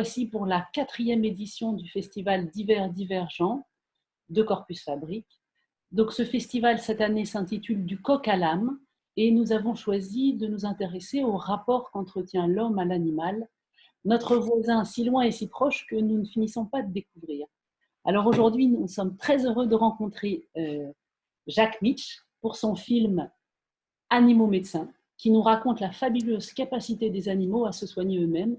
voici pour la 4e édition du festival Divers Divergents de Corpus Fabrique. Donc ce festival cette année s'intitule Du coq à l'âme et nous avons choisi de nous intéresser au rapport qu'entretient l'homme à l'animal, notre voisin si loin et si proche que nous ne finissons pas de découvrir. Alors aujourd'hui, nous sommes très heureux de rencontrer Jacques Mitch pour son film Animaux médecins, qui nous raconte la fabuleuse capacité des animaux à se soigner eux-mêmes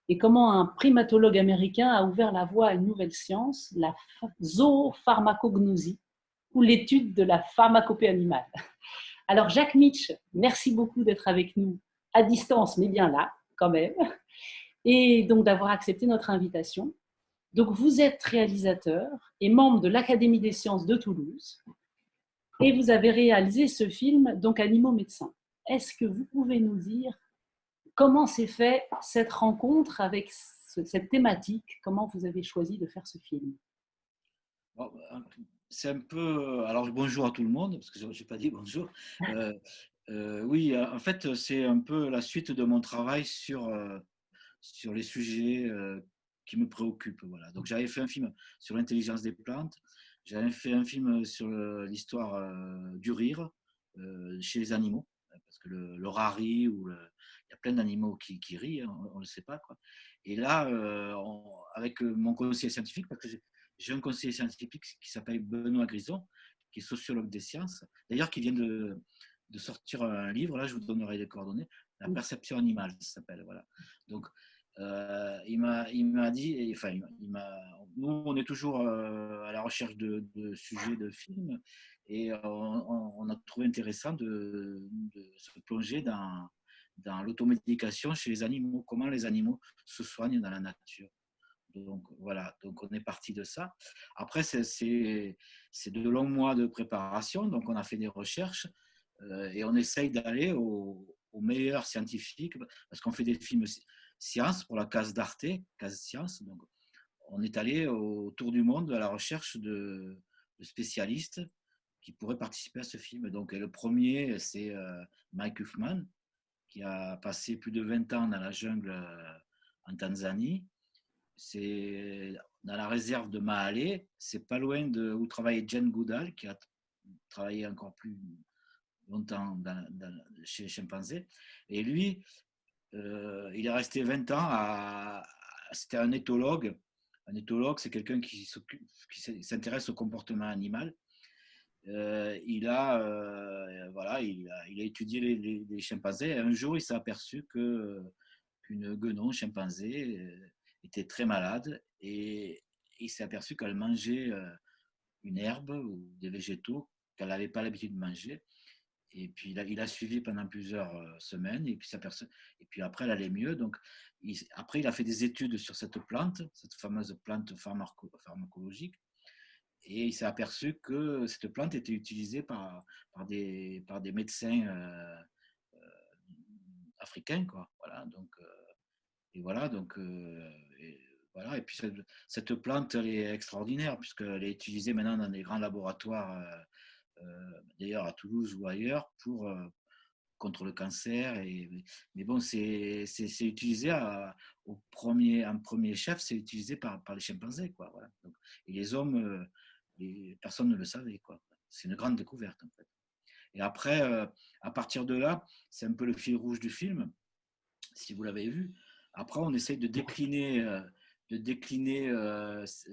et comment un primatologue américain a ouvert la voie à une nouvelle science, la zoopharmacognosie, ou l'étude de la pharmacopée animale. Alors Jacques Mitch, merci beaucoup d'être avec nous à distance, mais bien là, quand même, et donc d'avoir accepté notre invitation. Donc vous êtes réalisateur et membre de l'Académie des sciences de Toulouse, et vous avez réalisé ce film, donc Animaux médecins. Est-ce que vous pouvez nous dire comment s'est fait cette rencontre avec cette thématique? Comment vous avez choisi de faire ce film? Bon, c'est un peu. Alors, bonjour à tout le monde, parce que je n'ai pas dit bonjour. Oui, en fait, c'est un peu la suite de mon travail sur les sujets qui me préoccupent. Voilà. Donc, j'avais fait un film sur l'intelligence des plantes, j'avais fait un film sur l'histoire du rire chez les animaux, parce que le rat rit, il y a plein d'animaux qui rient, hein, on ne le sait pas, quoi. Et là, avec mon conseiller scientifique, parce que j'ai un conseiller scientifique qui s'appelle Benoît Grison, qui est sociologue des sciences, d'ailleurs qui vient de sortir un livre, là je vous donnerai les coordonnées, La perception animale, ça s'appelle. Voilà. Donc, il m'a dit, enfin, nous on est toujours à la recherche de sujets de films, et on a trouvé intéressant de se plonger dans l'automédication chez les animaux, comment les animaux se soignent dans la nature. Donc voilà, donc on est parti de ça. Après, c'est de longs mois de préparation, donc on a fait des recherches et on essaye d'aller au meilleur scientifique, parce qu'on fait des films sciences pour la case d'Arte, case science. Donc on est allé autour du monde à la recherche de spécialistes qui pourraient participer à ce film. Donc le premier, c'est Mike Huffman, qui a passé plus de 20 ans dans la jungle en Tanzanie. C'est dans la réserve de Mahale, c'est pas loin de où travaillait Jane Goodall, qui a travaillé encore plus longtemps chez les chimpanzés. Et lui, il est resté 20 ans c'était un éthologue. Un éthologue, c'est quelqu'un qui s'intéresse au comportement animal. Voilà, il a étudié les chimpanzés. Et un jour, il s'est aperçu qu'une guenon chimpanzé était très malade, et il s'est aperçu qu'elle mangeait une herbe ou des végétaux qu'elle n'avait pas l'habitude de manger. Et puis il a suivi pendant plusieurs semaines, et puis après elle allait mieux. Donc après il a fait des études sur cette plante, cette fameuse plante pharmacologique, et il s'est aperçu que cette plante était utilisée par des médecins africains, quoi. Voilà, donc et voilà, donc voilà. Et puis cette plante, elle est extraordinaire puisqu'elle est utilisée maintenant dans des grands laboratoires, d'ailleurs à Toulouse ou ailleurs, contre le cancer. Mais bon, c'est utilisé en premier chef, c'est utilisé par les chimpanzés, quoi. Voilà. Donc, et les hommes, personne ne le savait, quoi. C'est une grande découverte, en fait. Et après, à partir de là, c'est un peu le fil rouge du film, si vous l'avez vu. Après, on essaye de décliner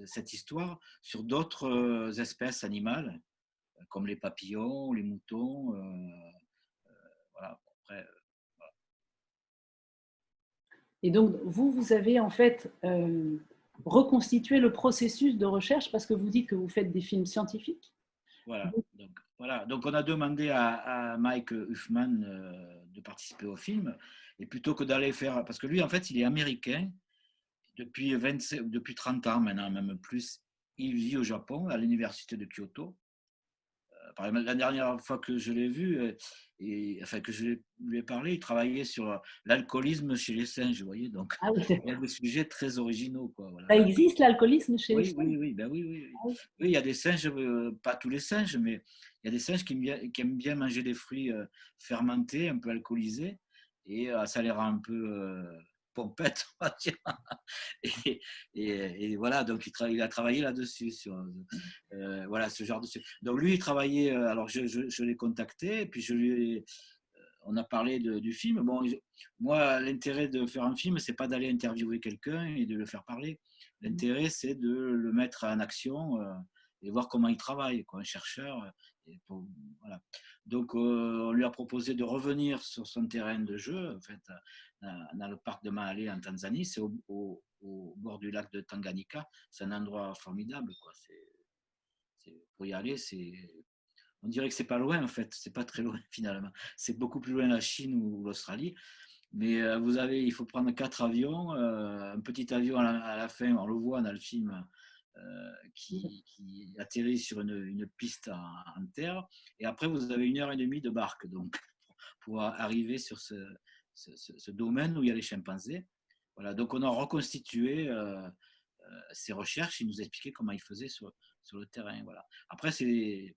cette histoire sur d'autres espèces animales, comme les papillons, les moutons. Voilà. Après, Et donc, vous avez en fait reconstitué le processus de recherche parce que vous dites que vous faites des films scientifiques. voilà. Donc, on a demandé à Mike Huffman de participer au film. Et plutôt que d'aller faire. Parce que lui, en fait, il est américain depuis 30 ans maintenant, même plus. Il vit au Japon, à l'université de Kyoto. Par exemple, la dernière fois que je l'ai vu, enfin que lui ai parlé, il travaillait sur l'alcoolisme chez les singes, vous voyez. Donc, Ah oui, il y a des sujets très originaux, quoi. Voilà. ça existe l'alcoolisme chez les Oui, chiens? oui, oui, ben oui, oui, oui. Ah oui. Oui, il y a des singes, pas tous les singes, mais il y a des singes qui aiment bien manger des fruits fermentés, un peu alcoolisés, et ça les rend un peu pompette, on va dire. Et voilà, donc il a travaillé là-dessus, sur voilà, ce genre de. Donc lui, il travaillait, alors je l'ai contacté, et puis on a parlé du film. Bon, moi, l'intérêt de faire un film, c'est pas d'aller interviewer quelqu'un et de le faire parler. L'intérêt, c'est de le mettre en action et voir comment il travaille, quoi, un chercheur. Voilà. Donc, on lui a proposé de revenir sur son terrain de jeu, en fait, dans le parc de Mahale en Tanzanie. C'est au bord du lac de Tanganyika. C'est un endroit formidable, quoi. Pour y aller, on dirait que c'est pas loin, en fait. C'est pas très loin, finalement. C'est beaucoup plus loin la Chine ou l'Australie. Mais il faut prendre 4 avions. Un petit avion à la fin, on le voit dans le film, qui atterrit sur une piste en terre. Et après, vous avez 1 heure et demie de barque, donc, pour arriver sur ce domaine où il y a les chimpanzés. Voilà, donc on a reconstitué ces recherches. Il nous expliquait comment il faisait sur le terrain. Voilà. Après, c'est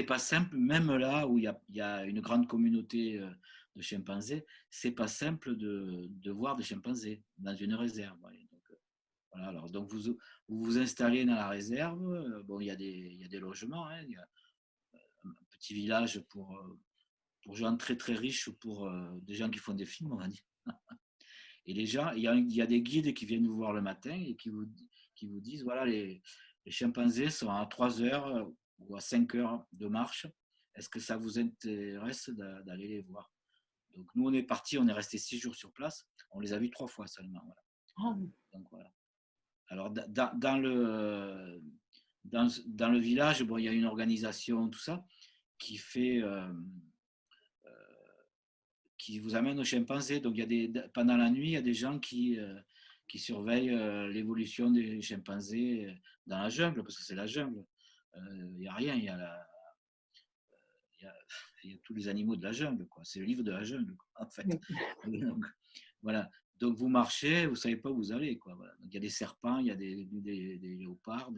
pas simple, même là où il y a une grande communauté de chimpanzés, c'est pas simple de voir des chimpanzés dans une réserve. Donc, voilà, alors, donc vous vous installez dans la réserve. Bon, il y a des logements, hein, il y a un petit village pour gens très très riches ou pour des gens qui font des films, on va dire. Et les gens, il y a des guides qui viennent vous voir le matin et qui vous disent, voilà, les chimpanzés sont à 3 heures ou à 5 heures de marche. Est-ce que ça vous intéresse d'aller les voir? Donc nous, on est partis, on est resté 6 jours sur place. On les a vus 3 fois seulement. Voilà. Ah, Donc voilà. Alors dans le village, bon, il y a une organisation, tout ça, qui fait qui vous amène aux chimpanzés. Donc, pendant la nuit, il y a des gens qui surveillent l'évolution des chimpanzés dans la jungle, parce que c'est la jungle. Il n'y a rien, il y a, il y a tous les animaux de la jungle, quoi. C'est le livre de la jungle, quoi, en fait. Donc, voilà. Donc, vous marchez, vous ne savez pas où vous allez, quoi. Voilà. Donc, il y a des serpents, il y a des léopards,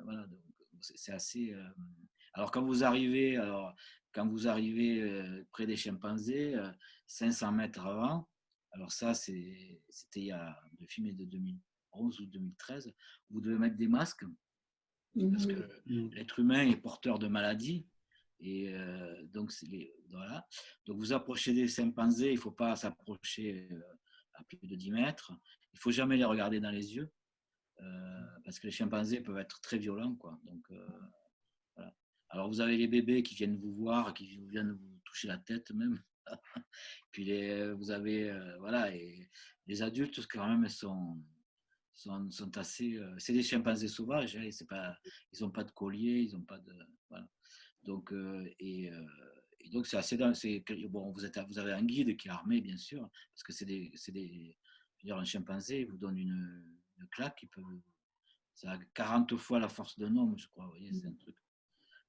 voilà. Donc, c'est assez. Alors, quand vous arrivez près des chimpanzés, 500 mètres avant, alors ça, c'était le film est de 2011 ou 2013, vous devez mettre des masques parce que l'être humain est porteur de maladies. Et donc, voilà. Donc, vous approchez des chimpanzés, il ne faut pas s'approcher à plus de 10 mètres. Il ne faut jamais les regarder dans les yeux parce que les chimpanzés peuvent être très violents, quoi. Donc, voilà. Alors, vous avez les bébés qui viennent vous voir, qui viennent vous toucher la tête même. Puis vous avez, voilà, et les adultes, quand même, sont assez. C'est des chimpanzés sauvages, hein, ils n'ont pas de collier, ils n'ont pas de. Voilà. Donc, et donc, c'est assez. Bon, vous avez un guide qui est armé, bien sûr, parce que je veux dire, un chimpanzé vous donne une claque qui peut. Ça a 40 fois la force d'un homme, je crois. Vous voyez, c'est un truc.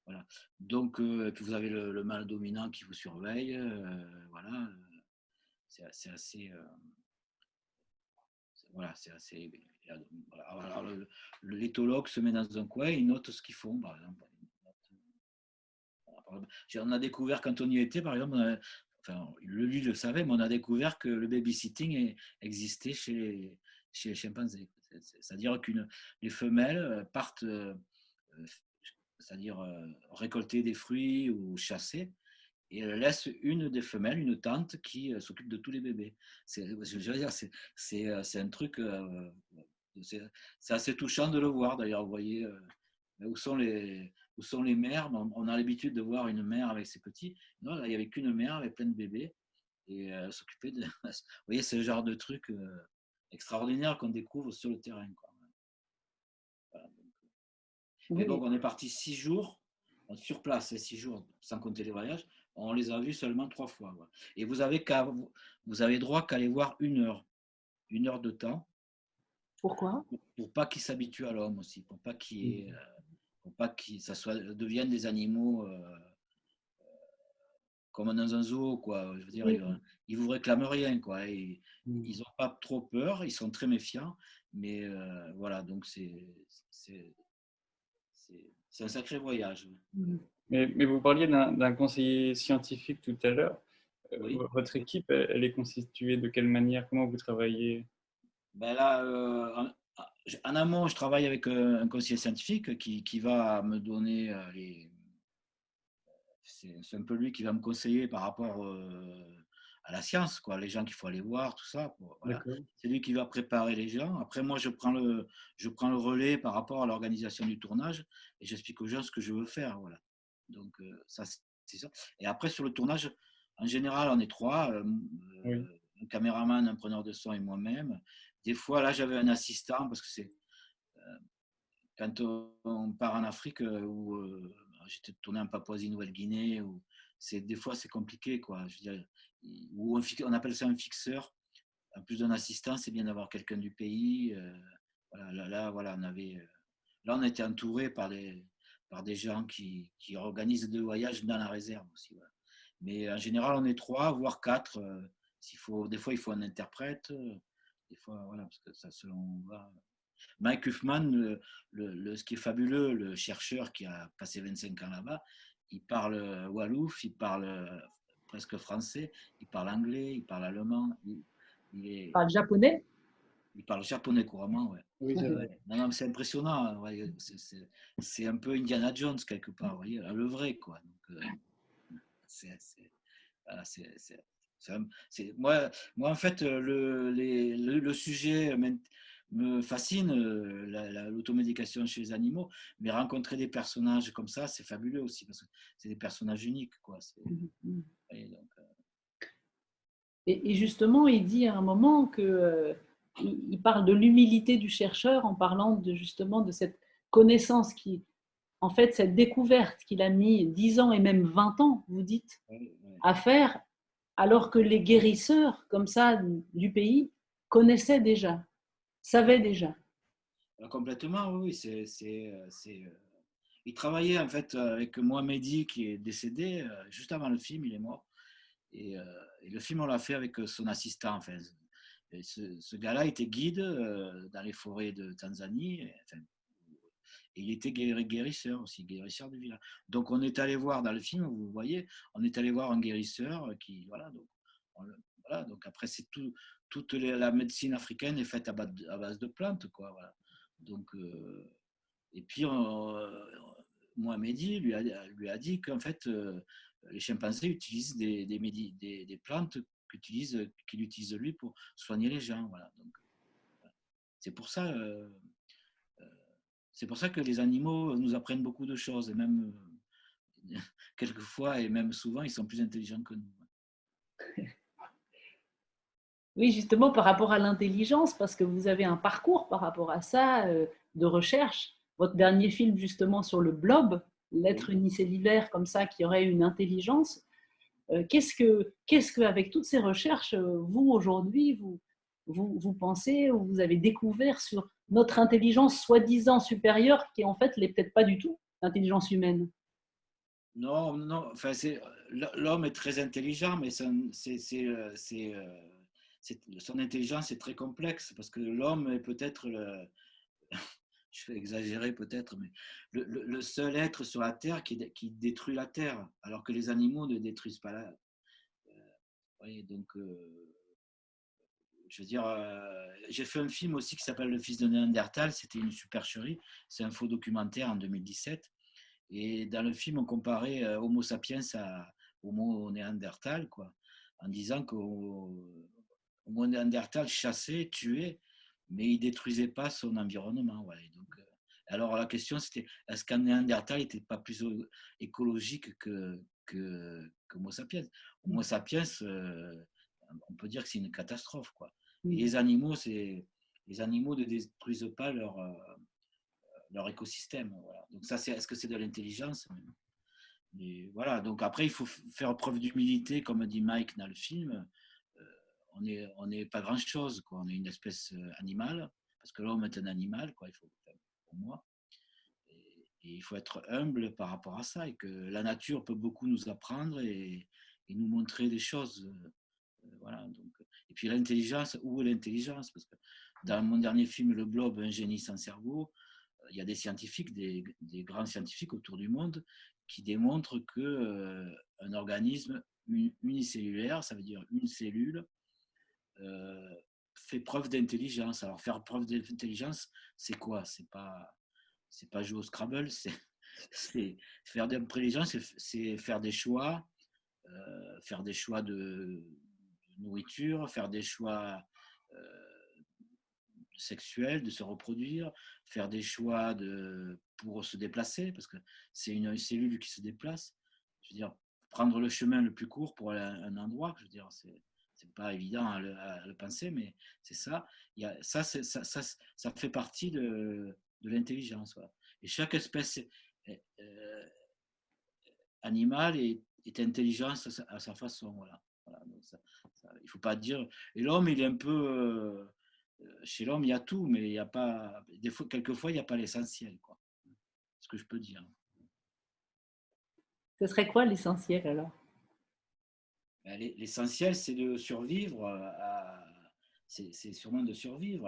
Voilà. Donc, puis vous avez le mâle dominant qui vous surveille. Voilà. C'est assez. Voilà, c'est assez. Alors, l'éthologue se met dans un coin, il note ce qu'ils font, par exemple. On a découvert, quand on y était, par exemple, enfin, lui le savait, mais on a découvert que le babysitting existait chez les chimpanzés. C'est-à-dire que les femelles partent, c'est-à-dire récolter des fruits ou chasser, et elle laisse une des femelles, une tante, qui s'occupe de tous les bébés. Je veux dire, c'est un truc, c'est assez touchant de le voir. D'ailleurs, vous voyez où sont les mères. On a l'habitude de voir une mère avec ses petits. Non, là, il n'y avait qu'une mère avec plein de bébés et s'occuper de. Vous voyez, c'est le genre de truc extraordinaire qu'on découvre sur le terrain, quoi. Voilà. Mais donc, on est parti 6 jours sur place, 6 jours, sans compter les voyages. On les a vus seulement 3 fois. Voilà. Et vous avez droit qu'à les voir 1 heure de temps. Pourquoi? Pour pas qu'ils s'habituent à l'homme aussi, pour pas ça devienne des animaux comme dans un zoo, quoi. Je veux dire, ils vous réclament rien, quoi. Ils n'ont pas trop peur, ils sont très méfiants, mais voilà, donc c'est un sacré voyage. Mais vous parliez d'un conseiller scientifique tout à l'heure. Oui. Votre équipe, elle est constituée de quelle manière? Comment vous travaillez? Ben là, en amont, je travaille avec un conseiller scientifique qui va me donner les. C'est un peu lui qui va me conseiller par rapport à la science, quoi, les gens qu'il faut aller voir, tout ça. Voilà. D'accord. C'est lui qui va préparer les gens. Après, moi, je prends le relais par rapport à l'organisation du tournage et j'explique aux gens ce que je veux faire. Voilà. Donc, ça, c'est ça. Et après, sur le tournage, en général, on est trois, Oui. un caméraman, un preneur de son et moi-même. Des fois, là, j'avais un assistant parce que c'est quand on part en Afrique ou j'étais tourné en Papouasie-Nouvelle-Guinée, des fois c'est compliqué, quoi. Je veux dire, on appelle ça un fixeur. En plus d'un assistant, c'est bien d'avoir quelqu'un du pays. Voilà, voilà, là, on était entouré par des gens qui organisent des voyages dans la réserve aussi. Voilà. Mais en général, on est trois, voire quatre. Des fois, il faut un interprète. Des fois, voilà, parce que ça selon. Voilà. Mike Huffman, ce qui est fabuleux, le chercheur qui a passé 25 ans là-bas, il parle wolof, il parle presque français, il parle anglais, il parle allemand, Pas le japonais. il parle japonais couramment. Ouais. Oui, c'est vrai. Ouais. Non, c'est impressionnant. Hein, ouais. C'est un peu Indiana Jones quelque part, vous voyez, le vrai, quoi. Donc, voilà, moi, en fait, le sujet me fascine, l'automédication chez les animaux, mais rencontrer des personnages comme ça, c'est fabuleux aussi, parce que c'est des personnages uniques, quoi. Donc, Et justement, il dit à un moment que il parle de l'humilité du chercheur en parlant justement de cette connaissance qui, en fait, cette découverte qu'il a mis 10 ans et même 20 ans, vous dites, ouais. à faire, alors que les guérisseurs, comme ça, du pays, connaissaient déjà, savaient déjà. Complètement, oui. Il travaillait en fait avec Mohamedi qui est décédé juste avant le film, il est mort. Et le film, on l'a fait avec son assistant. Enfin, et ce gars-là était guide dans les forêts de Tanzanie. Et il était guérisseur aussi, guérisseur du village. Donc on est allé voir dans le film, vous voyez, on est allé voir un guérisseur qui, voilà, voilà, donc après c'est toute la médecine africaine est faite à base de plantes, quoi, voilà. Donc, et puis Mohamedi lui a dit qu'en fait les chimpanzés utilisent des plantes qu'il utilise lui pour soigner les gens, voilà. Donc c'est pour ça. C'est pour ça que les animaux nous apprennent beaucoup de choses, et même quelquefois, et même souvent, ils sont plus intelligents que nous. Oui, justement, par rapport à l'intelligence, parce que vous avez un parcours par rapport à ça, de recherche. Votre dernier film, justement, sur le blob, l'être Oui. unicellulaire comme ça, qui aurait une intelligence. Qu'est-ce que, avec toutes ces recherches, vous, aujourd'hui, vous pensez ou vous avez découvert sur notre intelligence soi-disant supérieure, qui en fait l'est peut-être pas du tout, l'intelligence humaine? Non, non, enfin, l'homme est très intelligent, mais son intelligence est très complexe parce que l'homme est peut-être je vais exagérer peut-être, mais le seul être sur la Terre qui détruit la Terre, alors que les animaux ne détruisent pas la. Oui, donc, je veux dire, j'ai fait un film aussi qui s'appelle Le Fils de Néandertal, c'était une supercherie, c'est un faux documentaire en 2017. Et dans le film, on comparait Homo sapiens à Homo néandertal, quoi, en disant qu'Homo néandertal chassait, tuait, mais il détruisait pas son environnement. Ouais. Donc, alors la question c'était, est-ce qu'un néandertal n'était pas plus écologique Homo sapiens? Homo sapiens, on peut dire que c'est une catastrophe, quoi. Et les animaux ne détruisent pas leur écosystème. Voilà. Donc ça, est-ce que c'est de l'intelligence? Mais voilà. Donc après, il faut faire preuve d'humilité, comme dit Mike dans le film. Euh, on n'est pas grand-chose, quoi. On est une espèce animale, parce que l'homme est un animal, quoi. Pour moi. Et il faut être humble par rapport à ça, et que la nature peut beaucoup nous apprendre et nous montrer des choses. Voilà. Donc, et puis l'intelligence, où est l'intelligence? Parce que dans mon dernier film, Le Blob, un génie sans cerveau, il y a des scientifiques, des grands scientifiques autour du monde qui démontrent qu'un organisme unicellulaire, ça veut dire une cellule, fait preuve d'intelligence. Alors faire preuve d'intelligence, c'est quoi? C'est pas jouer au Scrabble, c'est faire d'intelligence, c'est faire des choix, de nourriture, faire des choix sexuels, de se reproduire, faire des choix pour se déplacer, parce que c'est une cellule qui se déplace. Je veux dire, prendre le chemin le plus court pour aller à un endroit, je veux dire, c'est pas évident à le penser, mais c'est ça. Ça fait partie de l'intelligence. Voilà. Et chaque espèce animale est intelligente à sa façon. Voilà. Voilà. Donc il ne faut pas dire. Et l'homme, il est un peu. Chez l'homme, il y a tout, mais il y a pas. Quelquefois, il n'y a pas l'essentiel, quoi. C'est ce que je peux dire. Ce serait quoi l'essentiel alors? L'essentiel, c'est de survivre. C'est sûrement de survivre.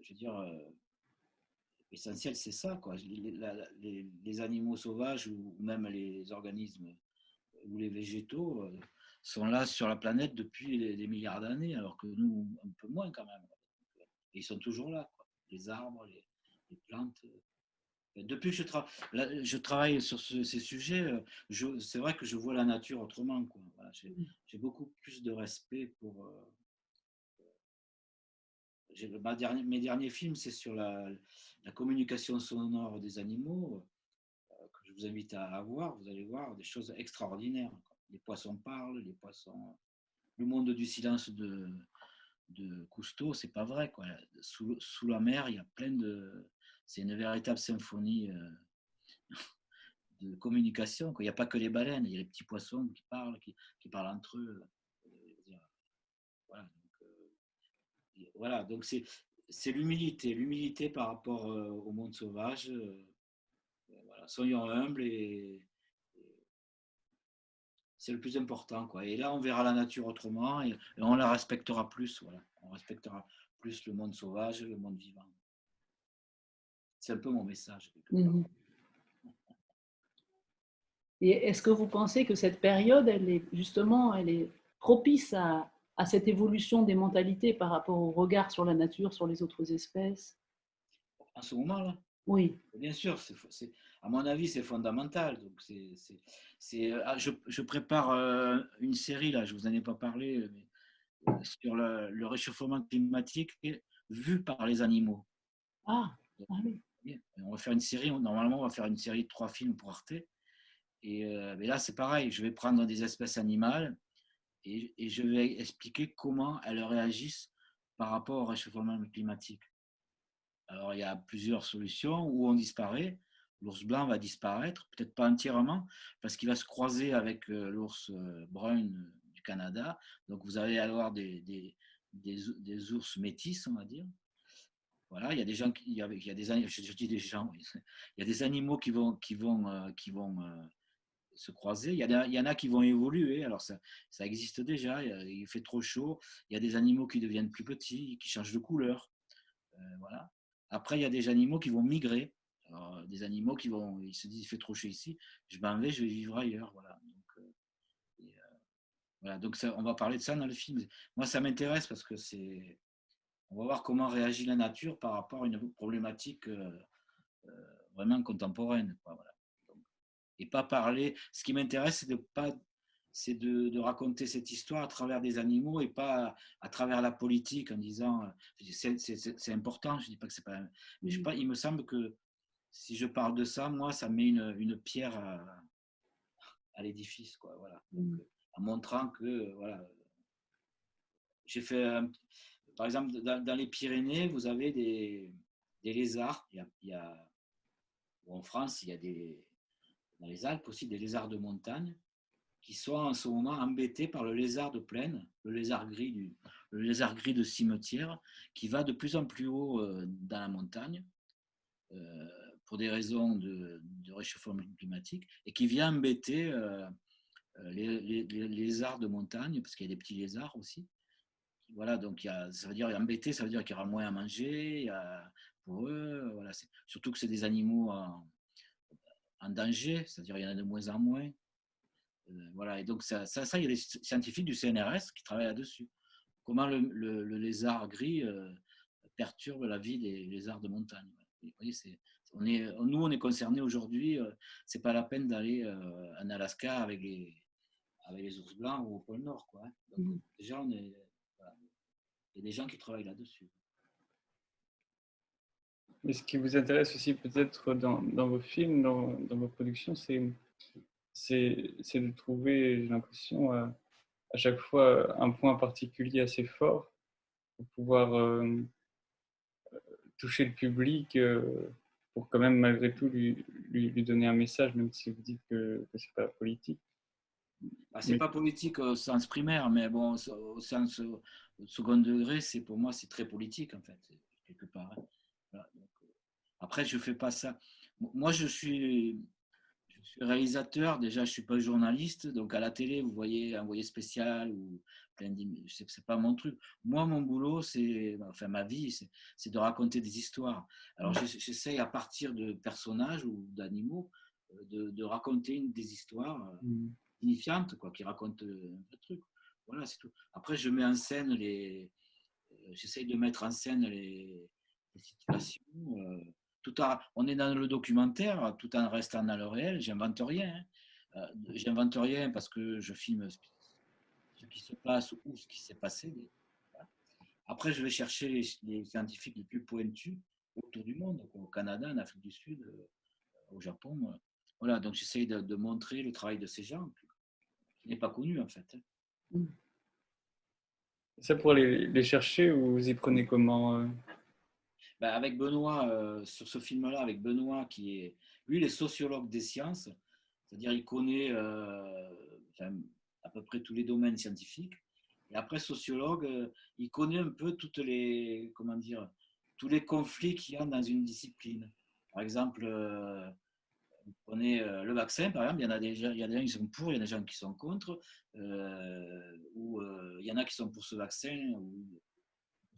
Je veux dire, l'essentiel, c'est ça, quoi. Les animaux sauvages ou même les organismes ou les végétaux sont là sur la planète depuis des milliards d'années, alors que nous, un peu moins quand même. Et ils sont toujours là, quoi. Les arbres, les plantes. Depuis que je travaille sur ces sujets, c'est vrai que je vois la nature autrement, quoi. Voilà, j'ai beaucoup plus de respect pour. Mes derniers films, c'est sur la communication sonore des animaux, que je vous invite à voir. Vous allez voir des choses extraordinaires, quoi. Les poissons parlent, les poissons. Le monde du silence de Cousteau, c'est pas vrai, quoi. Sous la mer, il y a plein de. C'est une véritable symphonie de communication, quoi. Il n'y a pas que les baleines, il y a les petits poissons qui parlent entre eux. Voilà, donc c'est l'humilité par rapport au monde sauvage. Voilà. Soyons humbles et c'est le plus important, quoi. Et là, on verra la nature autrement et on la respectera plus. Voilà. On respectera plus le monde sauvage, le monde vivant. C'est un peu mon message. Mmh. Et est-ce que vous pensez que cette période, elle est propice à cette évolution des mentalités par rapport au regard sur la nature, sur les autres espèces? En ce moment-là, Oui. bien sûr, à mon avis, c'est fondamental. Donc je prépare une série, là, je ne vous en ai pas parlé, mais, sur le réchauffement climatique vu par les animaux. Ah, ah oui. On va faire une série, normalement, on va faire une série de 3 films pour Arte. Mais là, c'est pareil, je vais prendre des espèces animales et je vais expliquer comment elles réagissent par rapport au réchauffement climatique. Alors, il y a plusieurs solutions où on disparaît. L'ours blanc va disparaître, peut-être pas entièrement, parce qu'il va se croiser avec l'ours brun du Canada. Donc, vous allez avoir des ours métis, on va dire. Voilà, il y a des gens il y a des, je dis des gens, il y a des animaux qui vont se croiser. Il y en a qui vont évoluer. Alors, ça existe déjà. Il fait trop chaud. Il y a des animaux qui deviennent plus petits, qui changent de couleur. Voilà. Après, il y a des animaux qui vont migrer. Alors, des animaux ils se disent, il fait trop chaud ici, je m'en vais, je vais vivre ailleurs. Voilà. Voilà. Donc on va parler de ça dans le film. Moi, ça m'intéresse parce que on va voir comment réagit la nature par rapport à une problématique vraiment contemporaine, quoi. Voilà. Et pas parler. Ce qui m'intéresse, c'est de raconter cette histoire à travers des animaux et pas à travers la politique en disant c'est important. Je dis pas que c'est pas. Mais il me semble que si je parle de ça, moi, ça met une pierre à l'édifice, quoi. Voilà. Donc, en montrant que voilà, j'ai fait par exemple dans les Pyrénées, vous avez des lézards. En France, il y a dans les Alpes aussi des lézards de montagne qui sont en ce moment embêtés par le lézard de plaine, le lézard gris de cimetière, qui va de plus en plus haut dans la montagne pour des raisons de réchauffement climatique et qui vient embêter les lézards de montagne, parce qu'il y a des petits lézards aussi. Voilà, donc ça veut dire embêter, ça veut dire qu'il y aura moins à manger pour eux. Voilà, surtout que c'est des animaux en danger, c'est-à-dire il y en a de moins en moins. Voilà, et donc ça, il y a des scientifiques du CNRS qui travaillent là-dessus. Comment le lézard gris perturbe la vie des lézards de montagne. Vous voyez, nous, on est concernés aujourd'hui. C'est pas la peine d'aller en Alaska avec les ours blancs ou au pôle Nord, quoi. Donc, déjà, voilà, il y a des gens qui travaillent là-dessus. Mais ce qui vous intéresse aussi peut-être dans vos films, dans vos productions, c'est de trouver, j'ai l'impression, à chaque fois un point particulier assez fort pour pouvoir toucher le public, pour quand même malgré tout lui donner un message, même si vous dites que c'est pas politique. C'est pas politique au sens primaire, mais bon, au sens second degré, pour moi, c'est très politique, en fait, quelque part. Hein. Voilà. Donc, après, je fais pas ça. Moi, je suis réalisateur. Déjà, je suis pas journaliste. Donc, à la télé, vous voyez envoyé spécial ou c'est pas mon truc. Moi, mon boulot, enfin, ma vie, c'est de raconter des histoires. Alors, j'essaye à partir de personnages ou d'animaux de raconter des histoires signifiantes, quoi, qui racontent un truc. Voilà, c'est tout. Après, je mets en scène j'essaye de mettre en scène les situations. On est dans le documentaire, tout en restant dans le réel. J'invente rien. J'invente rien parce que je filme ce qui se passe ou ce qui s'est passé. Voilà. Après, je vais chercher les scientifiques les plus pointus autour du monde, au Canada, en Afrique du Sud, au Japon. Voilà, donc j'essaye de montrer le travail de ces gens qui n'est pas connu en fait. Ça pour les chercher, ou vous y prenez comment Avec Benoît, sur ce film-là, avec Benoît, lui, il est sociologue des sciences, c'est-à-dire il connaît à peu près tous les domaines scientifiques. Et après, sociologue, il connaît un peu tous les conflits qu'il y a dans une discipline. Par exemple, vous prenez le vaccin, par exemple, il y a des gens qui sont pour, il y a des gens qui sont contre, ou il y en a qui sont pour ce vaccin, ou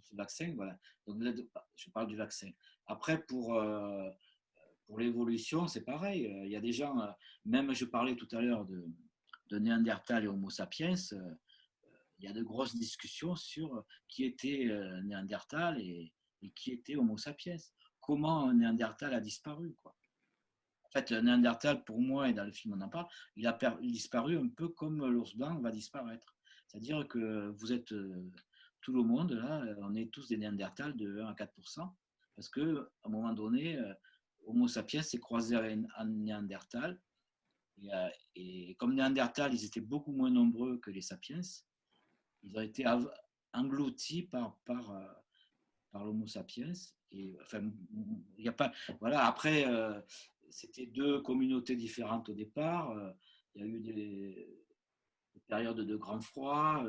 ce vaccin, voilà. Donc là, je parle du vaccin. Après, pour l'évolution, c'est pareil. Il y a des gens, même je parlais tout à l'heure de Néandertal et Homo sapiens, il y a de grosses discussions sur qui était Néandertal et qui était Homo sapiens. Comment Néandertal a disparu, quoi. En fait, Néandertal, pour moi, et dans le film on en parle, il a disparu un peu comme l'ours blanc va disparaître. C'est-à-dire que vous êtes tout le monde, là, on est tous des Néandertals de 1 à 4%, parce qu'à un moment donné, Homo sapiens s'est croisé avec un Néandertal, et comme Néandertal, ils étaient beaucoup moins nombreux que les sapiens, ils ont été engloutis par l'Homo sapiens. Et, enfin, il n'y a pas. Voilà, après, c'était deux communautés différentes au départ. Il y a eu des périodes de grand froid.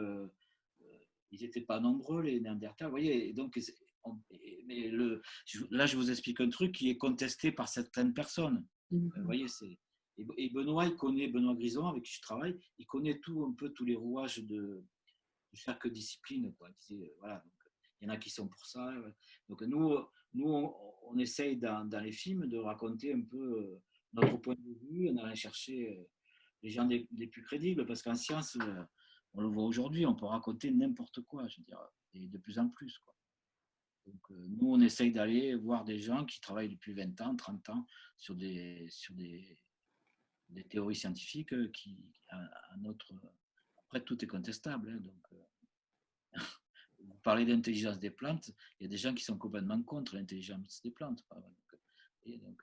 Ils n'étaient pas nombreux, les Néandertals. Vous voyez, et donc, mais là, je vous explique un truc qui est contesté par certaines personnes. Vous voyez, et Benoît, Benoît Grison, avec qui je travaille, il connaît un peu tous les rouages de chaque discipline, quoi. Voilà, donc, il y en a qui sont pour ça. Donc nous on essaye dans les films de raconter un peu notre point de vue, en allant chercher les gens les plus crédibles, parce qu'en science, on le voit aujourd'hui, on peut raconter n'importe quoi, je veux dire, et de plus en plus, quoi. Donc nous, on essaye d'aller voir des gens qui travaillent depuis 20 ans, 30 ans sur des théories scientifiques après, tout est contestable, hein, donc vous parlez d'intelligence des plantes, il y a des gens qui sont complètement contre l'intelligence des plantes. Et donc,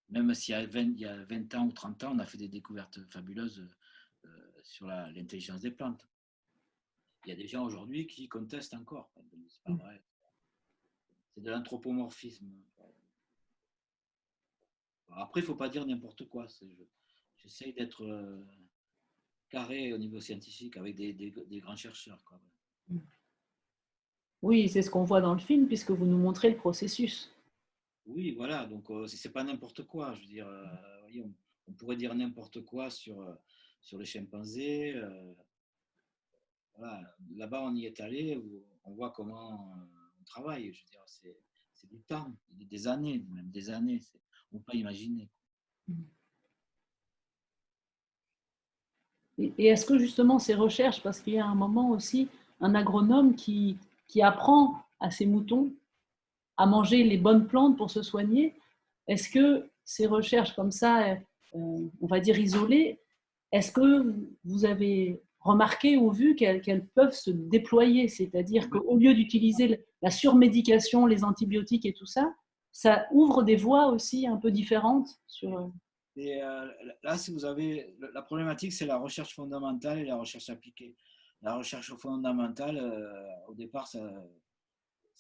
même s'il y a 20 ans ou 30 ans, on a fait des découvertes fabuleuses sur l'intelligence des plantes. Il y a des gens aujourd'hui qui contestent encore. C'est pas vrai. C'est de l'anthropomorphisme. Après, il ne faut pas dire n'importe quoi. J'essaye d'être carré au niveau scientifique avec des grands chercheurs, quoi. Oui, c'est ce qu'on voit dans le film, puisque vous nous montrez le processus. Oui, voilà, donc c'est pas n'importe quoi. Je veux dire, voyez, on pourrait dire n'importe quoi sur les chimpanzés. Voilà. Là-bas, on y est allé, on voit comment on travaille. Je veux dire, c'est du temps, des années, même des années. On ne peut pas imaginer. Et est-ce que justement ces recherches, parce qu'il y a un moment aussi un agronome qui apprend à ses moutons à manger les bonnes plantes pour se soigner, est-ce que ces recherches comme ça, on va dire isolées, est-ce que vous avez remarqué ou vu qu'elles peuvent se déployer? C'est-à-dire qu'au lieu d'utiliser la surmédication, les antibiotiques et tout ça, ça ouvre des voies aussi un peu différentes sur… Et là, si vous avez la problématique, c'est la recherche fondamentale et la recherche appliquée. La recherche fondamentale, au départ, ça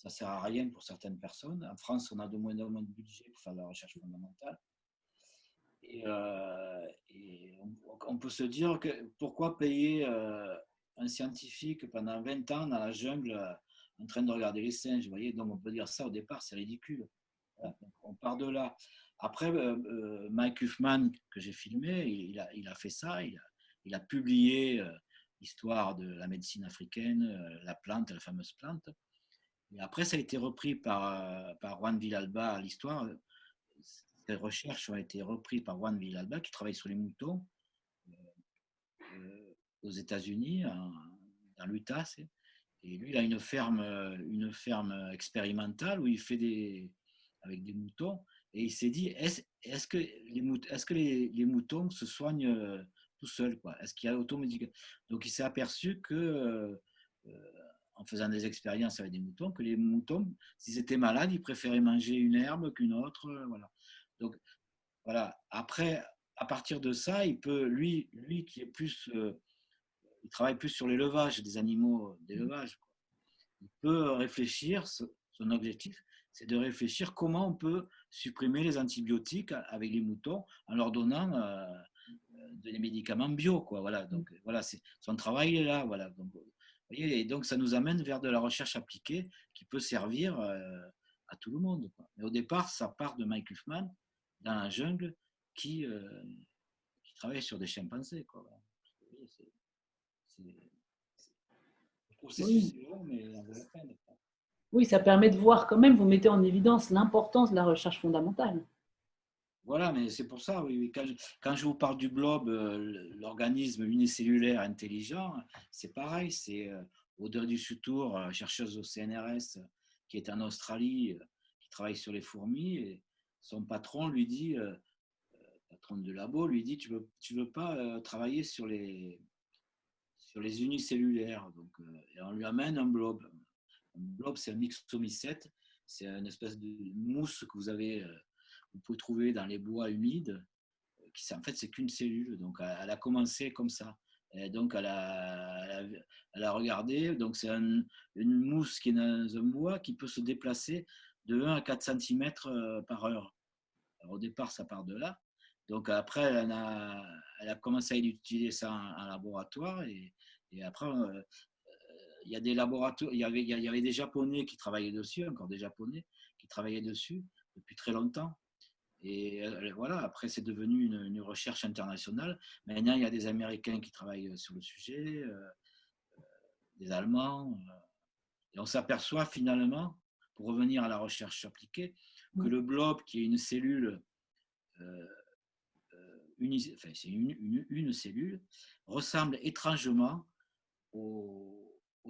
ne sert à rien pour certaines personnes. En France, on a de moins en moins de budget pour faire de la recherche fondamentale. Et on peut se dire que pourquoi payer un scientifique pendant 20 ans dans la jungle en train de regarder les singes, vous voyez. Donc on peut dire ça au départ, c'est ridicule. Voilà. Donc, on part de là. Après, Mike Huffman, que j'ai filmé, il a fait ça, il a publié l'histoire de la médecine africaine, la plante, la fameuse plante. Et après, ça a été repris par Juan Villalba, l'histoire. Ces recherches ont été reprises par Juan Villalba, qui travaille sur les moutons aux États-Unis, dans l'Utah. Et lui, il a une ferme expérimentale où il fait avec des moutons. Et il s'est dit, est-ce que les moutons se soignent tout seuls, quoi? Est-ce qu'il y a automédication? Donc, il s'est aperçu que, en faisant des expériences avec des moutons, que les moutons, s'ils étaient malades, ils préféraient manger une herbe qu'une autre. Voilà. Donc, voilà. Après, à partir de ça, il peut, lui qui est plus, il travaille plus sur l'élevage des animaux d'élevage. Il peut réfléchir, son objectif, c'est de réfléchir comment on peut supprimer les antibiotiques avec les moutons en leur donnant des médicaments bio, quoi. Voilà. Donc, voilà, son travail est là. Voilà. Donc, vous voyez, et donc, ça nous amène vers de la recherche appliquée qui peut servir à tout le monde, quoi. Mais au départ, ça part de Mike Huffman dans la jungle qui travaille sur des chimpanzés, quoi. Voilà. Le processus Oui. est long, mais on vaut la peine. Oui, ça permet de voir quand même, vous mettez en évidence l'importance de la recherche fondamentale. Voilà, mais c'est pour ça, oui, quand je vous parle du blob, l'organisme unicellulaire intelligent, c'est pareil, c'est Audrey Dussutour, chercheuse au CNRS, qui est en Australie, qui travaille sur les fourmis, et son patron lui dit, patron de labo, lui dit, tu veux pas travailler sur les unicellulaires. Donc, et on lui amène un blob. Un blob, c'est un myxomycète, c'est une espèce de mousse que vous pouvez trouver dans les bois humides, en fait, c'est qu'une cellule. Donc, elle a commencé comme ça. Et donc, elle a regardé. Donc, c'est une mousse qui est dans un bois qui peut se déplacer de 1 à 4 cm par heure. Alors, au départ, ça part de là. Donc, après, elle a commencé à utiliser ça en laboratoire. Et après, il y a des laboratoires. Il y avait des Japonais qui travaillaient dessus, encore des Japonais qui travaillaient dessus depuis très longtemps. Et voilà, après, c'est devenu une recherche internationale. Maintenant, il y a des Américains qui travaillent sur le sujet, des Allemands. Et on s'aperçoit finalement, pour revenir à la recherche appliquée, que le blob, qui est une cellule, c'est une cellule, ressemble étrangement aux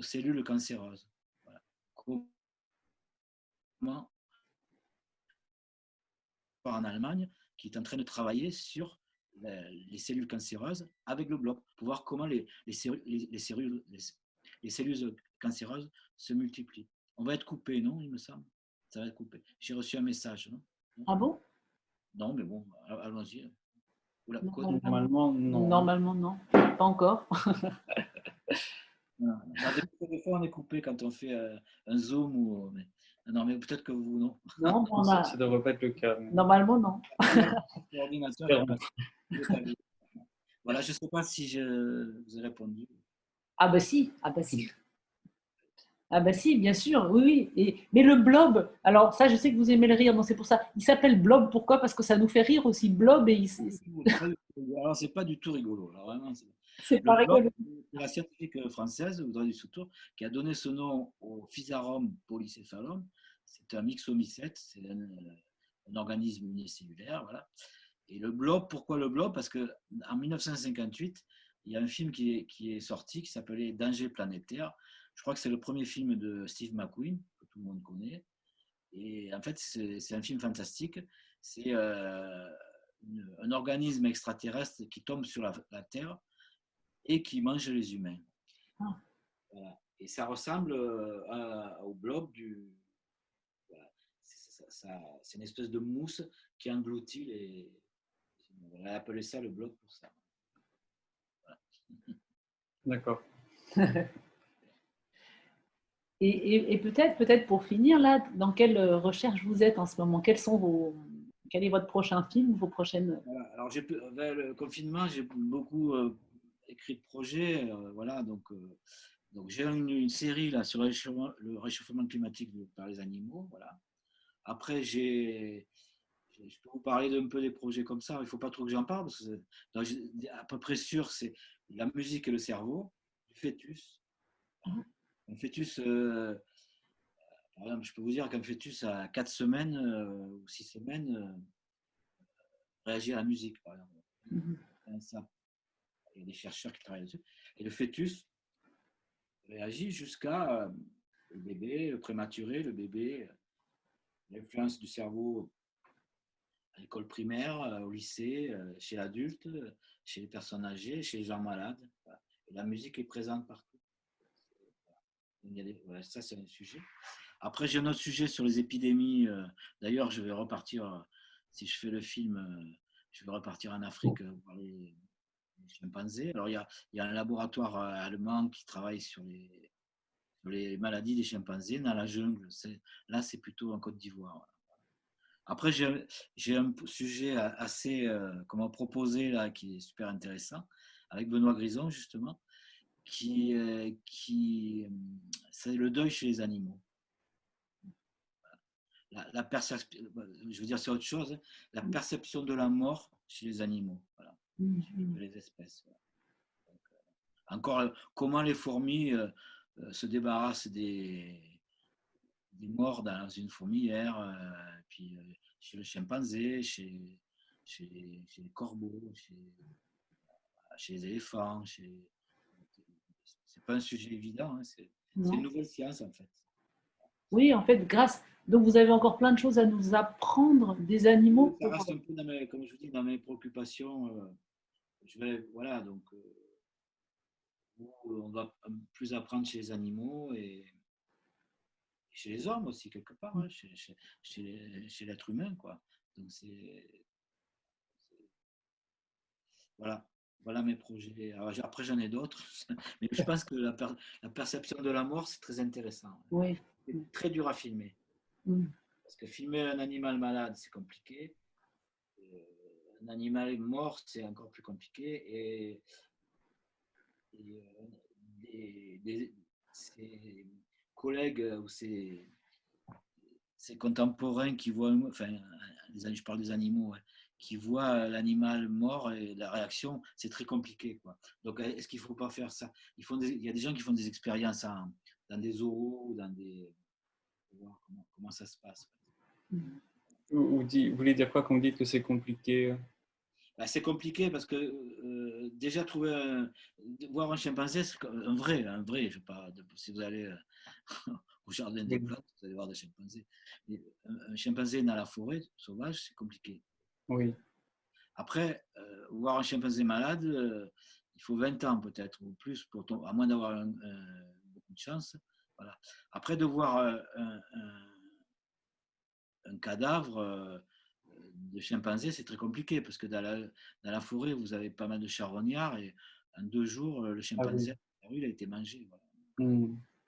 cellules cancéreuses. Voilà. Comment en Allemagne, qui est en train de travailler sur les cellules cancéreuses avec le blob, pour voir comment les cellules cancéreuses se multiplient. On va être coupé, non, il me semble. Ça va être coupé. J'ai reçu un message, non? Ah bon? Non, mais bon, allons-y. Normalement, non. Normalement, non. Pas encore. Des fois, on est coupé quand on fait un zoom ou. Non, mais peut-être que vous, non. Non, Ça ne devrait pas être le cas. Mais... Normalement, non. L'ordinateur, voilà, je ne sais pas si je vous ai répondu. Ah bah si, ah bah si. Ah bah si, bien sûr, oui, oui. Mais le blob, alors ça, je sais que vous aimez le rire, donc c'est pour ça. Il s'appelle blob, pourquoi? Parce que ça nous fait rire aussi, blob, et Alors, c'est pas du tout rigolo. Alors, vraiment, c'est le pas blob, rigolo. c'est la scientifique française, Audrey Dussutour, qui a donné ce nom au Physarum polycéphalum. C'est un myxomycète, c'est un organisme unicellulaire, voilà. Et le blob, pourquoi le blob? Parce qu'en 1958, il y a un film qui est sorti qui s'appelait Danger planétaire. Je crois que c'est le premier film de Steve McQueen, que tout le monde connaît. Et en fait, c'est un film fantastique. C'est un organisme extraterrestre qui tombe sur la Terre et qui mange les humains. Ah. Voilà. Et ça ressemble au blob du. Voilà. C'est une espèce de mousse qui engloutit les. On a appelé ça le blob pour ça. Voilà. D'accord. Et peut-être pour finir, là, dans quelle recherche vous êtes en ce moment? Quel est votre prochain film, vos prochaines... Voilà. Alors, avec le confinement, j'ai beaucoup écrit de projets. Voilà, donc j'ai une série là, sur le réchauffement climatique par les animaux. Voilà. Après, je peux vous parler d'un peu des projets comme ça. Il ne faut pas trop que j'en parle, parce que à peu près sûr, c'est la musique et le cerveau, du fœtus. Un fœtus, par exemple, je peux vous dire qu'un fœtus à 4 semaines ou 6 semaines réagit à la musique, par exemple. Ça, il y a des chercheurs qui travaillent dessus. Et le fœtus réagit jusqu'à le bébé, le prématuré, le bébé, l'influence du cerveau à l'école primaire, au lycée, chez l'adulte, chez les personnes âgées, chez les gens malades. Voilà. Et la musique est présente partout. Voilà, ça, c'est un sujet. Après, j'ai un autre sujet sur les épidémies. D'ailleurs, je vais repartir, si je fais le film, je vais repartir en Afrique voir les chimpanzés. Alors, il y a un laboratoire allemand qui travaille sur les maladies des chimpanzés dans la jungle. Là, c'est plutôt en Côte d'Ivoire. Après, j'ai un sujet assez, comment proposer là, qui est super intéressant, avec Benoît Grison, justement, c'est le deuil chez les animaux. Je veux dire, c'est autre chose, hein, la perception de la mort chez les animaux, voilà, les espèces. Voilà. Donc, encore, comment les fourmis se débarrassent des morts dans une fourmilière, puis chez le chimpanzé, chez les corbeaux, chez les éléphants. C'est pas un sujet évident, hein, c'est une nouvelle science en fait. Oui, en fait, Donc, vous avez encore plein de choses à nous apprendre des animaux. Ça reste un peu, comme je vous dis, dans mes préoccupations. Voilà, donc on doit plus apprendre chez les animaux et chez les hommes aussi, quelque part, hein, chez l'être humain, quoi. Donc, voilà mes projets. Alors, après, j'en ai d'autres, mais je pense que la perception de la mort, c'est très intéressant. Oui. C'est très dur à filmer. Parce que filmer un animal malade, c'est compliqué. Un animal mort, c'est encore plus compliqué. Ses collègues ou ses contemporains qui voient, enfin, je parle des animaux, qui voient l'animal mort et la réaction, c'est très compliqué, quoi. Donc, est-ce qu'il ne faut pas faire ça? Il y a des gens qui font des expériences dans des zoos ou dans des... pour voir comment ça se passe. Vous voulez dire quoi quand vous dites que c'est compliqué? C'est compliqué parce que déjà voir un chimpanzé, c'est un vrai, je sais pas, si vous allez au jardin des plantes, vous allez voir des chimpanzés. Mais un chimpanzé dans la forêt sauvage, c'est compliqué. Oui. Après, voir un chimpanzé malade, il faut 20 ans peut-être ou plus, à moins d'avoir beaucoup de chance. Voilà. Après, de voir un cadavre de chimpanzé, c'est très compliqué parce que dans la forêt, vous avez pas mal de charognards et en 2 jours, le chimpanzé, il a été mangé. Voilà.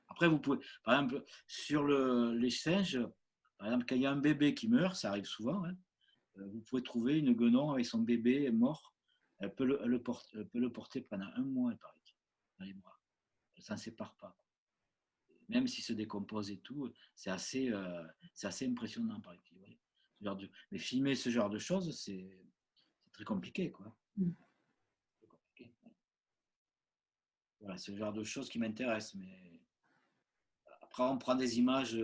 Après, vous pouvez, par exemple, sur les singes, par exemple, quand il y a un bébé qui meurt, ça arrive souvent, hein, vous pouvez trouver une guenon avec son bébé mort. Elle peut le porter pendant 1 mois, il paraît, dans les bras. Elle ne s'en sépare pas. Même s'il se décompose et tout, c'est assez impressionnant, paraît. Mais filmer ce genre de choses, c'est très compliqué, quoi. Voilà, c'est le genre de choses qui m'intéressent. Mais après, on prend des images,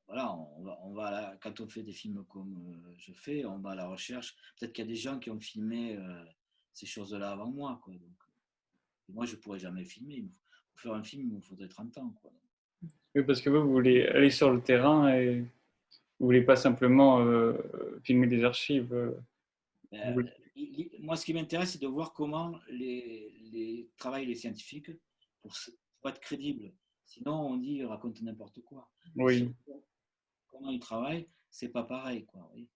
on voilà, quand on fait des films comme je fais, on va à la recherche. Peut-être qu'il y a des gens qui ont filmé ces choses-là avant moi, quoi. Donc, moi, je ne pourrais jamais filmer. Pour faire un film, il me faudrait 30 ans, quoi. Oui, parce que vous voulez aller sur le terrain et vous voulez pas simplement filmer des archives. Vous voulez- Moi, ce qui m'intéresse, c'est de voir comment travaillent les scientifiques pour être crédibles. Sinon, on dit, ils racontent n'importe quoi. Mais Oui, comment ils travaillent, c'est pas pareil, quoi. Oui.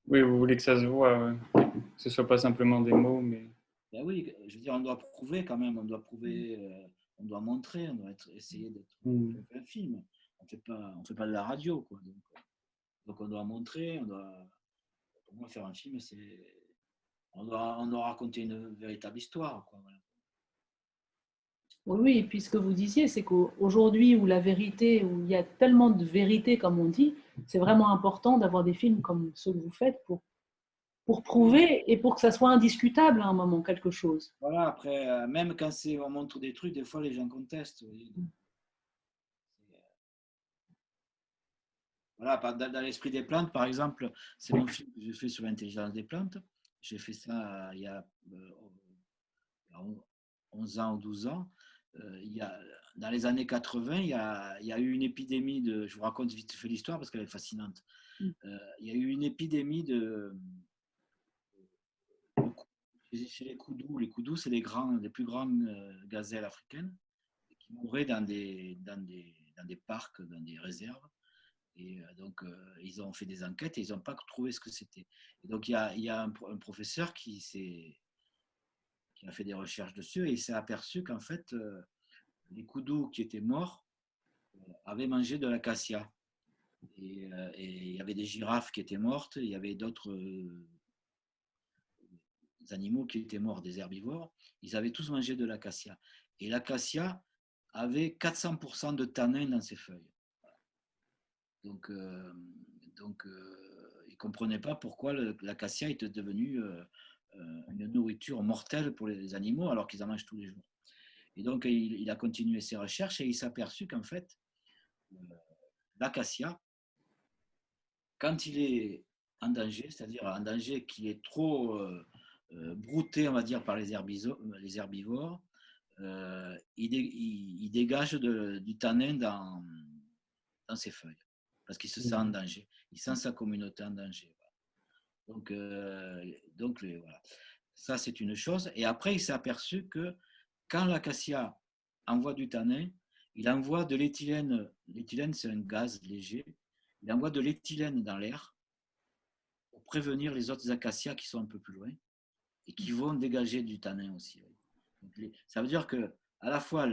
oui, vous voulez que ça se voit, que ce soit pas simplement des mots, mais Ben oui, je veux dire, on doit prouver quand même, on doit prouver, on doit montrer, on doit essayer d'être. Hmm. On fait un film, on fait pas de la radio, quoi. Donc on doit montrer, pour moi, faire un film, on doit raconter une véritable histoire, quoi. Voilà. Oui, oui, et puis ce que vous disiez, c'est qu'aujourd'hui, où la vérité, où il y a tellement de vérité, comme on dit, c'est vraiment important d'avoir des films comme ceux que vous faites pour Oui, prouver et pour que ça soit indiscutable à un moment, quelque chose. voilà, après, même quand on montre des trucs, des fois les gens contestent. Vous voyez. Voilà, dans l'esprit des plantes, par exemple, c'est mon film que j'ai fait sur l'intelligence des plantes. J'ai fait ça il y a 11 ans ou 12 ans. Dans les années 80, il y a eu une épidémie de. Je vous raconte vite fait l'histoire parce qu'elle est fascinante. Il y a eu une épidémie chez les Koudous. Les Koudous, c'est les plus grandes gazelles africaines qui mouraient dans des parcs, dans des réserves. Et donc, ils ont fait des enquêtes et ils n'ont pas trouvé ce que c'était. Et donc, il y a un professeur qui a fait des recherches dessus et il s'est aperçu qu'en fait, les Koudous qui étaient morts avaient mangé de l'acacia. Et il y avait des girafes qui étaient mortes, il y avait d'autres animaux qui étaient morts, des herbivores. Ils avaient tous mangé de l'acacia. Et l'acacia avait 400% de tanin dans ses feuilles. Donc, ils ne comprenaient pas pourquoi l'acacia était devenu une nourriture mortelle pour les animaux alors qu'ils en mangent tous les jours. Et donc, il a continué ses recherches et il s'est aperçu qu'en fait, euh, l'acacia, quand il est en danger, c'est-à-dire en danger qu'il est trop brouté, on va dire, par les herbivores, il dégage du tanin dans ses feuilles parce qu'il se sent en danger. Il sent sa communauté en danger. Donc voilà. Ça, c'est une chose. Et après, il s'est aperçu que quand l'acacia envoie du tanin, il envoie de l'éthylène. L'éthylène, c'est un gaz léger. Il envoie de l'éthylène dans l'air pour prévenir les autres acacias qui sont un peu plus loin et qui vont dégager du tanin aussi. Donc, ça veut dire que à la fois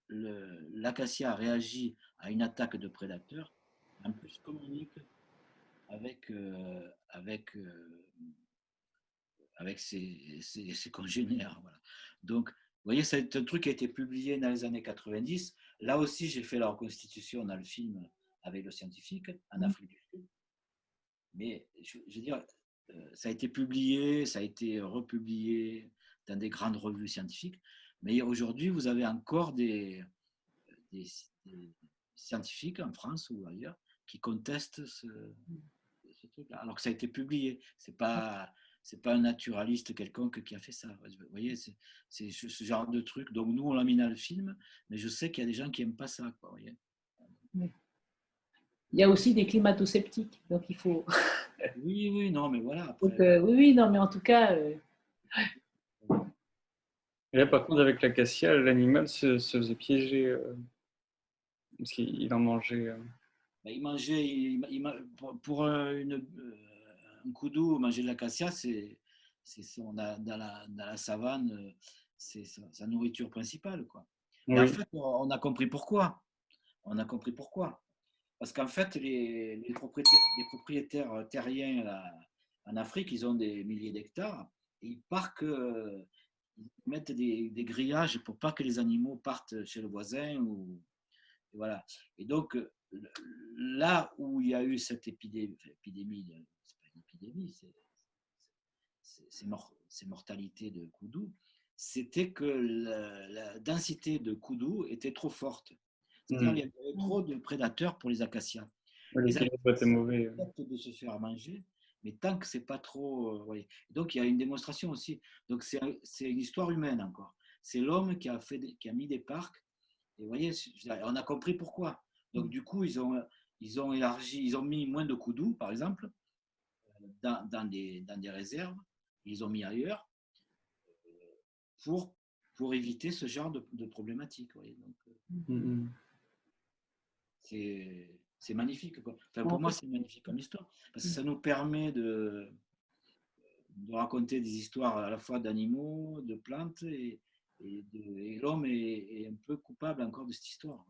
l'acacia réagit à une attaque de prédateurs, en plus communique avec ses congénères. Voilà. Donc, vous voyez, c'est un truc qui a été publié dans les années 90. Là aussi, j'ai fait la reconstitution dans le film avec le scientifique en Afrique du Sud. Mais je veux dire, ça a été publié, ça a été republié dans des grandes revues scientifiques. Mais aujourd'hui, vous avez encore des scientifiques en France ou ailleurs qui contestent ce truc-là, alors que ça a été publié. C'est pas un naturaliste quelconque qui a fait ça. Vous voyez, c'est ce genre de truc. Donc nous, on l'a mis dans le film, mais je sais qu'il y a des gens qui n'aiment pas ça. Quoi, vous voyez. Oui. Il y a aussi des climato-sceptiques, donc il faut. Oui, oui, non, mais voilà, Donc, après. oui, oui, non, mais en tout cas, Et là, par contre, avec l'acacia, l'animal se faisait piéger parce qu'il en mangeait. Ben, il mangeait, pour un koudou, manger de l'acacia, dans la savane, c'est sa nourriture principale, quoi. Et en Oui. fait, on a compris pourquoi. On a compris pourquoi. Parce qu'en fait, les propriétaires terriens là, en Afrique, ils ont des milliers d'hectares et ils mettent des grillages pour pas que les animaux partent chez le voisin. Et voilà. Et donc, là où il y a eu cette épidémie, c'est pas une épidémie, c'est mortalité de koudou, c'était que la densité de koudou était trop forte. C'est-à-dire qu'il y avait trop de prédateurs pour les acacias. Les L'équilibre était mauvais. acceptent de se faire manger, mais tant que c'est pas trop. Ouais. Donc il y a une démonstration aussi. Donc c'est une histoire humaine encore. C'est l'homme qui a mis des parcs. Et vous voyez, on a compris pourquoi. Donc du coup, ils ont élargi, ils ont mis moins de koudous, par exemple, dans des réserves. Ils ont mis ailleurs pour éviter ce genre de problématiques. Vous voyez. Donc, c'est magnifique, quoi. Enfin, pour moi, c'est magnifique comme histoire, parce que ça nous permet de raconter des histoires à la fois d'animaux, de plantes, et l'homme est un peu coupable encore de cette histoire.